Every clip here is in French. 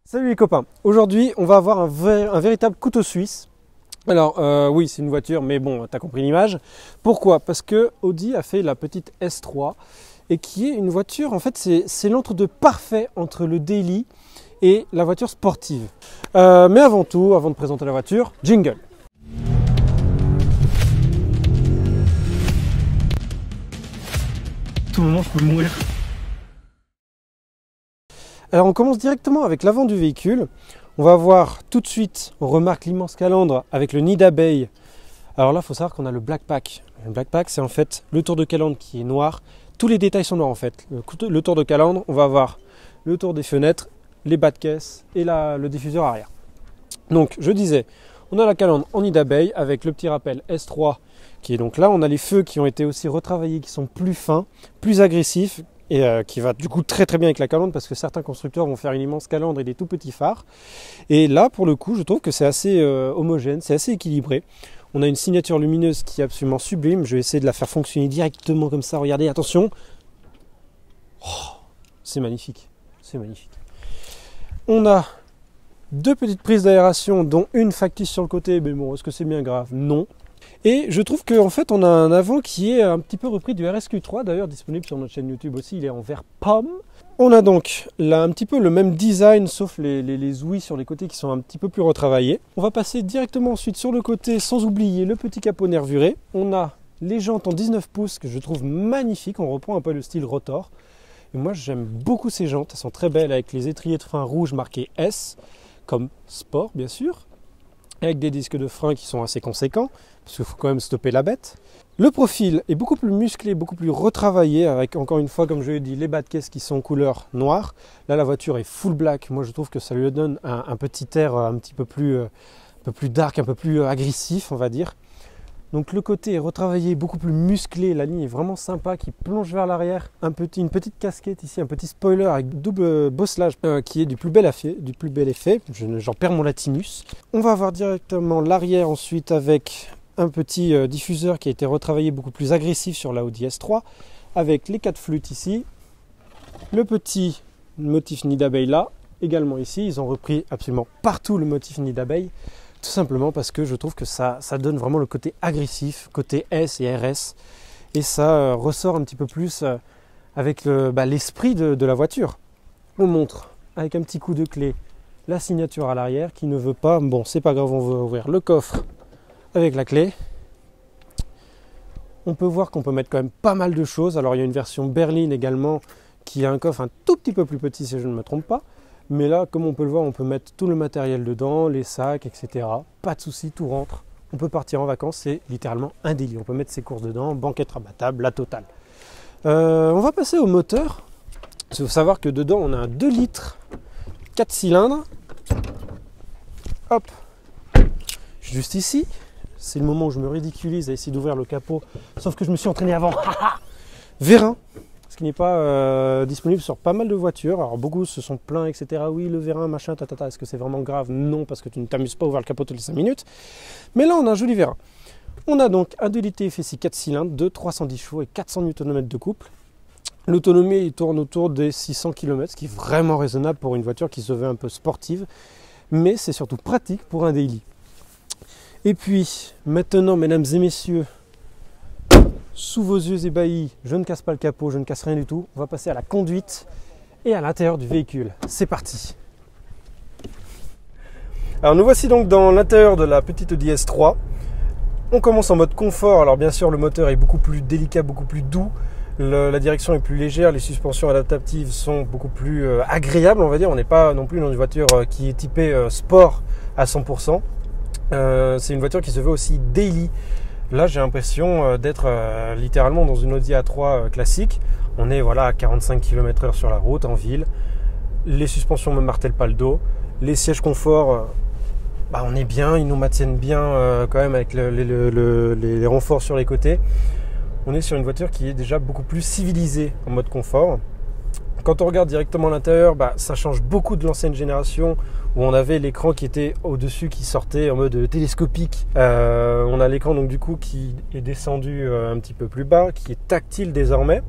Salut les copains, aujourd'hui on va avoir un véritable couteau suisse. Alors oui, c'est une voiture, mais bon, t'as compris l'image. Pourquoi? Parce que Audi a fait la petite S3 et qui est une voiture, en fait c'est l'entre-deux parfait entre le daily et la voiture sportive. Mais avant tout, avant de présenter la voiture, jingle. Tout moment je peux mourir. Alors on commence directement avec l'avant du véhicule. On va voir tout de suite, on remarque l'immense calandre avec le nid d'abeille. Alors là, il faut savoir qu'on a le Black Pack. Le Black Pack, c'est en fait le tour de calandre qui est noir. Tous les détails sont noirs en fait. Le tour de calandre, on va avoir le tour des fenêtres, les bas de caisse et le diffuseur arrière. Donc je disais, on a la calandre en nid d'abeille avec le petit rappel S3 qui est donc là. On a les feux qui ont été aussi retravaillés, qui sont plus fins, plus agressifs. Et qui va du coup très très bien avec la calandre parce que certains constructeurs vont faire une immense calandre et des tout petits phares. Et là pour le coup je trouve que c'est assez homogène, c'est assez équilibré. On a une signature lumineuse qui est absolument sublime. Je vais essayer de la faire fonctionner directement comme ça. Regardez, attention. Oh, c'est magnifique, c'est magnifique. On a deux petites prises d'aération dont une factice sur le côté. Mais bon, est-ce que c'est bien grave? Non. Et je trouve qu'en fait on a un avant qui est un petit peu repris du RSQ3, d'ailleurs disponible sur notre chaîne YouTube aussi, il est en vert pomme. On a donc là un petit peu le même design sauf les ouïes sur les côtés qui sont un petit peu plus retravaillés. On va passer directement ensuite sur le côté sans oublier le petit capot nervuré. On a les jantes en 19 pouces que je trouve magnifiques, on reprend un peu le style rotor. Et moi j'aime beaucoup ces jantes, elles sont très belles avec les étriers de frein rouges marqués S, comme sport bien sûr. Avec des disques de frein qui sont assez conséquents, parce qu'il faut quand même stopper la bête. Le profil est beaucoup plus musclé, beaucoup plus retravaillé, avec encore une fois, comme je l'ai dit, les bas de caisse qui sont couleur noire. Là, la voiture est full black. Moi, je trouve que ça lui donne un petit air un petit peu plus dark, un peu plus agressif, on va dire. Donc le côté est retravaillé, beaucoup plus musclé, la ligne est vraiment sympa, qui plonge vers l'arrière. Une petite casquette ici, un petit spoiler avec double bosselage qui est du plus bel effet. J'en perds mon latinus. On va avoir directement l'arrière ensuite avec un petit diffuseur qui a été retravaillé beaucoup plus agressif sur la Audi S3, avec les 4 flûtes ici, le petit motif nid d'abeille là, également ici, ils ont repris absolument partout le motif nid d'abeille. Tout simplement parce que je trouve que ça donne vraiment le côté agressif, côté S et RS. Et ça ressort un petit peu plus avec l'esprit de la voiture. On montre avec un petit coup de clé la signature à l'arrière qui ne veut pas. Bon, c'est pas grave, on va ouvrir le coffre avec la clé. On peut voir qu'on peut mettre quand même pas mal de choses. Alors il y a une version berline également qui a un coffre un tout petit peu plus petit si je ne me trompe pas. Mais là, comme on peut le voir, on peut mettre tout le matériel dedans, les sacs, etc. Pas de souci, tout rentre. On peut partir en vacances, c'est littéralement un délit. On peut mettre ses courses dedans, banquette rabattable, la totale. On va passer au moteur. Il faut savoir que dedans, on a un 2 litres, 4 cylindres. Hop, juste ici. C'est le moment où je me ridiculise à essayer d'ouvrir le capot. Sauf que je me suis entraîné avant. Vérin. Qui n'est pas disponible sur pas mal de voitures. Alors beaucoup se sont plaints, etc. Oui, le vérin, machin, tatata. Est-ce que c'est vraiment grave? Non, parce que tu ne t'amuses pas à ouvrir le capot toutes les 5 minutes. Mais là, on a un joli vérin. On a donc un 2 litres TFSI 4 cylindres de 310 chevaux et 400 Nm de couple. L'autonomie, il tourne autour des 600 km, ce qui est vraiment raisonnable pour une voiture qui se veut un peu sportive. Mais c'est surtout pratique pour un daily. Et puis, maintenant, mesdames et messieurs, sous vos yeux ébahis, je ne casse pas le capot, je ne casse rien du tout. On va passer à la conduite et à l'intérieur du véhicule. C'est parti. Alors nous voici donc dans l'intérieur de la petite Audi S3. On commence en mode confort. Alors bien sûr le moteur est beaucoup plus délicat, beaucoup plus doux. La direction est plus légère, les suspensions adaptatives sont beaucoup plus agréables, on va dire. On n'est pas non plus dans une voiture qui est typée sport à 100%. C'est une voiture qui se veut aussi daily. Là, j'ai l'impression d'être littéralement dans une Audi A3 classique. On est à 45 km/h sur la route, en ville. Les suspensions ne me martèlent pas le dos. Les sièges confort, on est bien. Ils nous maintiennent bien quand même avec les renforts sur les côtés. On est sur une voiture qui est déjà beaucoup plus civilisée en mode confort. Quand on regarde directement l'intérieur, ça change beaucoup de l'ancienne génération où on avait l'écran qui était au-dessus, qui sortait en mode télescopique. On a l'écran donc du coup qui est descendu un petit peu plus bas, qui est tactile désormais.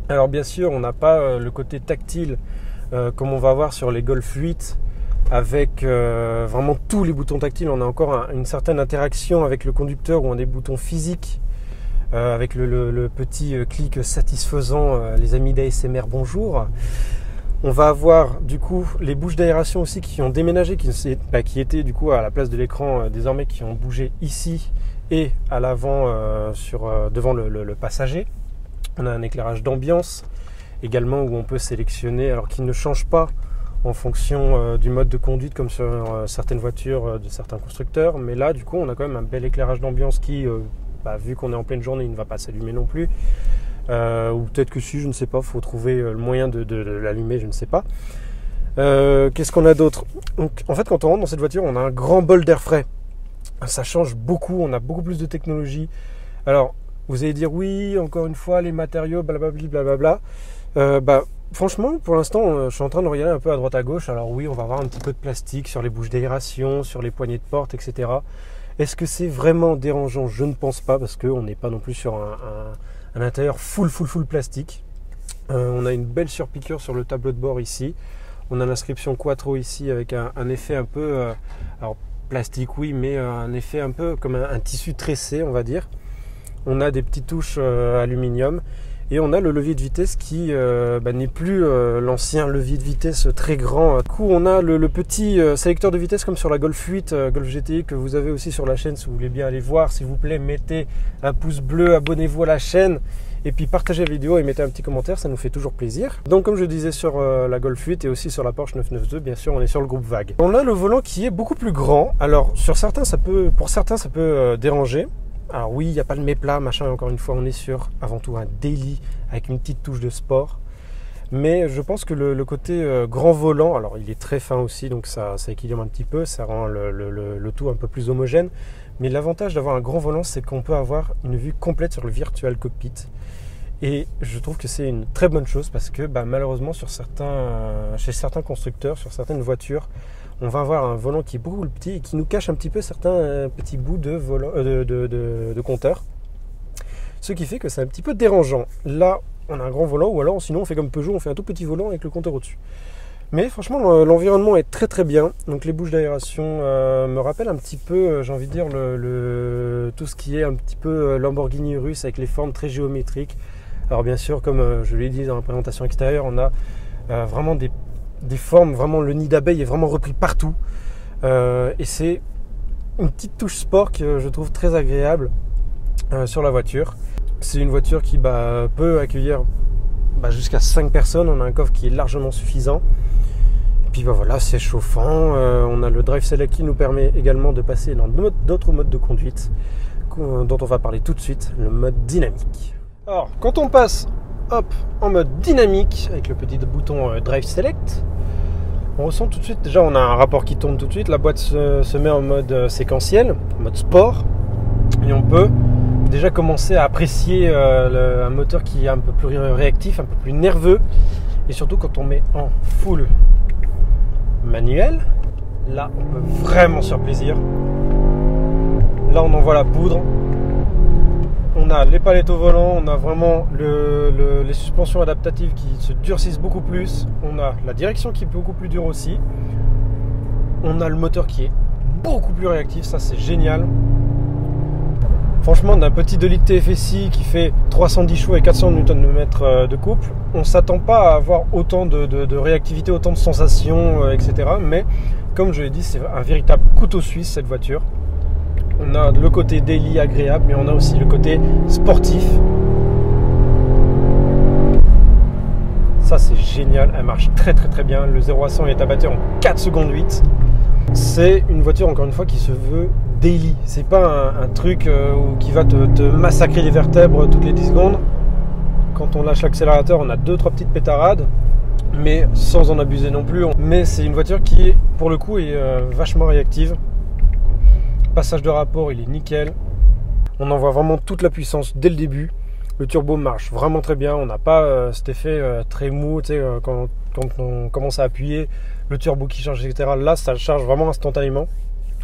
Alors bien sûr, on n'a pas le côté tactile comme on va voir sur les Golf 8 avec vraiment tous les boutons tactiles. On a encore une certaine interaction avec le conducteur ou un des boutons physiques, avec le petit clic satisfaisant, les amis d'ASMR, bonjour. On va avoir du coup les bouches d'aération aussi qui ont déménagé, qui étaient du coup à la place de l'écran désormais, qui ont bougé ici et à l'avant devant le passager. On a un éclairage d'ambiance également où on peut sélectionner, alors qu'il ne change pas en fonction du mode de conduite comme sur certaines voitures de certains constructeurs, mais là du coup on a quand même un bel éclairage d'ambiance qui, vu qu'on est en pleine journée, il ne va pas s'allumer non plus, ou peut-être que si, je ne sais pas, il faut trouver le moyen de l'allumer, je ne sais pas. Qu'est-ce qu'on a d'autre? Donc, en fait, quand on rentre dans cette voiture, on a un grand bol d'air frais, ça change beaucoup, on a beaucoup plus de technologie. Alors vous allez dire oui, encore une fois les matériaux, blablabla. Franchement, pour l'instant, je suis en train de regarder un peu à droite à gauche. Alors oui, on va avoir un petit peu de plastique sur les bouches d'aération, sur les poignées de porte, etc. Est-ce que c'est vraiment dérangeant? Je ne pense pas, parce qu'on n'est pas non plus sur un intérieur full plastique. On a une belle surpiqûre sur le tableau de bord ici. On a l'inscription Quattro ici avec un effet un peu, alors plastique oui, mais un effet un peu comme un tissu tressé, on va dire. On a des petites touches aluminium. Et on a le levier de vitesse qui n'est plus l'ancien levier de vitesse très grand. Du coup, on a le petit sélecteur de vitesse comme sur la Golf 8, Golf GTI, que vous avez aussi sur la chaîne. Si vous voulez bien aller voir, s'il vous plaît, mettez un pouce bleu, abonnez-vous à la chaîne. Et puis partagez la vidéo et mettez un petit commentaire, ça nous fait toujours plaisir. Donc comme je disais sur la Golf 8 et aussi sur la Porsche 992, bien sûr, on est sur le groupe VAG. On a le volant qui est beaucoup plus grand. Alors pour certains, ça peut déranger. Alors oui, il n'y a pas le méplat, machin, encore une fois, on est sur avant tout un daily avec une petite touche de sport. Mais je pense que le côté grand volant, alors il est très fin aussi, donc ça équilibre un petit peu, ça rend le tout un peu plus homogène. Mais l'avantage d'avoir un grand volant, c'est qu'on peut avoir une vue complète sur le virtual cockpit. Et je trouve que c'est une très bonne chose parce que malheureusement chez certains constructeurs, sur certaines voitures, on va avoir un volant qui est beaucoup plus petit et qui nous cache un petit peu certains petits bouts de compteur. Ce qui fait que c'est un petit peu dérangeant. Là, on a un grand volant, ou alors sinon on fait comme Peugeot, on fait un tout petit volant avec le compteur au-dessus. Mais franchement, l'environnement est très bien. Donc les bouches d'aération me rappellent un petit peu, j'ai envie de dire, tout ce qui est un petit peu Lamborghini russe avec les formes très géométriques. Alors bien sûr, comme je l'ai dit dans la présentation extérieure, on a vraiment des formes, vraiment le nid d'abeille est vraiment repris partout. Et c'est une petite touche sport que je trouve très agréable sur la voiture. C'est une voiture qui peut accueillir jusqu'à 5 personnes. On a un coffre qui est largement suffisant. Et puis voilà, c'est chauffant. On a le Drive Select qui nous permet également de passer dans d'autres modes de conduite dont on va parler tout de suite, le mode dynamique. Alors, quand on passe en mode dynamique avec le petit bouton Drive Select, on ressent tout de suite, déjà on a un rapport qui tourne tout de suite, la boîte se met en mode séquentiel, en mode sport, et on peut déjà commencer à apprécier un moteur qui est un peu plus réactif, un peu plus nerveux, et surtout quand on met en full manuel, là on peut vraiment se faire plaisir. Là on envoie la poudre. On a les palettes au volant, on a vraiment les suspensions adaptatives qui se durcissent beaucoup plus. On a la direction qui est beaucoup plus dure aussi. On a le moteur qui est beaucoup plus réactif, ça c'est génial. Franchement, d'un petit 2 litres TFSI qui fait 310 chevaux et 400 Nm de couple, on ne s'attend pas à avoir autant de réactivité, autant de sensations, etc. Mais comme je l'ai dit, c'est un véritable couteau suisse cette voiture. On a le côté daily agréable, mais on a aussi le côté sportif. Ça c'est génial, elle marche très bien. Le 0 à 100 est abattu en 4 secondes 8. C'est une voiture encore une fois qui se veut daily. C'est pas un truc qui va te massacrer les vertèbres toutes les 10 secondes. Quand on lâche l'accélérateur, on a 2-3 petites pétarades, mais sans en abuser non plus. Mais c'est une voiture qui pour le coup est vachement réactive. Passage de rapport, il est nickel. On envoie vraiment toute la puissance dès le début. Le turbo marche vraiment très bien. On n'a pas cet effet très mou, quand on commence à appuyer, le turbo qui charge, etc. Là, ça charge vraiment instantanément.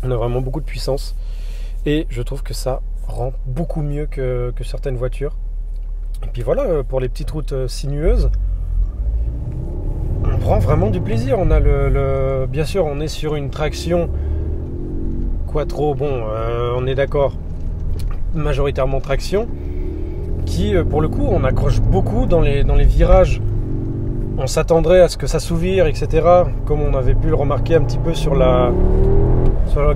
On a vraiment beaucoup de puissance. Et je trouve que ça rend beaucoup mieux que certaines voitures. Et puis voilà, pour les petites routes sinueuses, prend vraiment du plaisir. On a bien sûr, on est sur une traction quattro, on est d'accord, majoritairement traction, qui pour le coup, on accroche beaucoup dans les virages. On s'attendrait à ce que ça s'ouvre, etc. Comme on avait pu le remarquer un petit peu sur la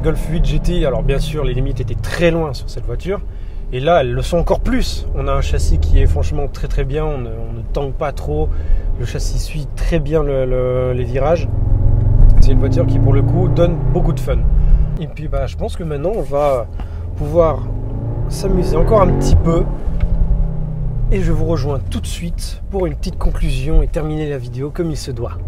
Golf 8 GTI. Alors bien sûr, les limites étaient très loin sur cette voiture. Et là, elles le sont encore plus. On a un châssis qui est franchement très très bien. On ne tangue pas trop. Le châssis suit très bien les virages. C'est une voiture qui, pour le coup, donne beaucoup de fun. Et puis, je pense que maintenant, on va pouvoir s'amuser encore un petit peu. Et je vous rejoins tout de suite pour une petite conclusion et terminer la vidéo comme il se doit.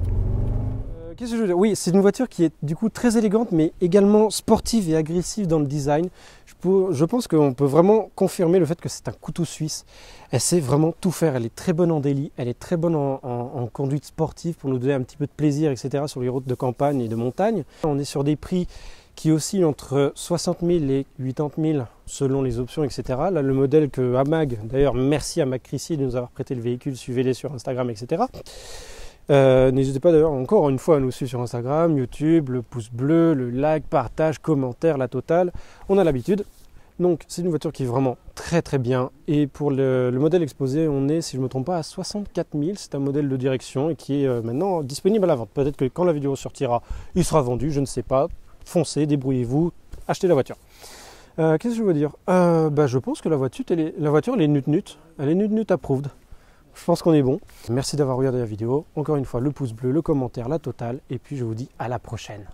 Qu'est-ce que je veux dire ? Oui, c'est une voiture qui est du coup très élégante, mais également sportive et agressive dans le design. Je pense qu'on peut vraiment confirmer le fait que c'est un couteau suisse. Elle sait vraiment tout faire. Elle est très bonne en daily, elle est très bonne en conduite sportive pour nous donner un petit peu de plaisir, etc. sur les routes de campagne et de montagne. On est sur des prix qui oscillent entre 60 000 et 80 000 selon les options, etc. Là, le modèle que Amag, d'ailleurs merci à Mac Chrissy de nous avoir prêté le véhicule, suivez-les sur Instagram, etc. N'hésitez pas d'ailleurs encore une fois à nous suivre sur Instagram, YouTube, le pouce bleu, le like, partage, commentaire, la totale. On a l'habitude. Donc c'est une voiture qui est vraiment très très bien. Et pour le modèle exposé, on est, si je ne me trompe pas, à 64 000. C'est un modèle de direction et qui est maintenant disponible à la vente. Peut-être que quand la vidéo sortira, il sera vendu, je ne sais pas. Foncez, débrouillez-vous, achetez la voiture. Qu'est-ce que je veux dire ? Je pense que la voiture, elle est nut-nut. Elle est nut-nut approved. Je pense qu'on est bon. Merci d'avoir regardé la vidéo. Encore une fois, le pouce bleu, le commentaire, la totale. Et puis je vous dis à la prochaine.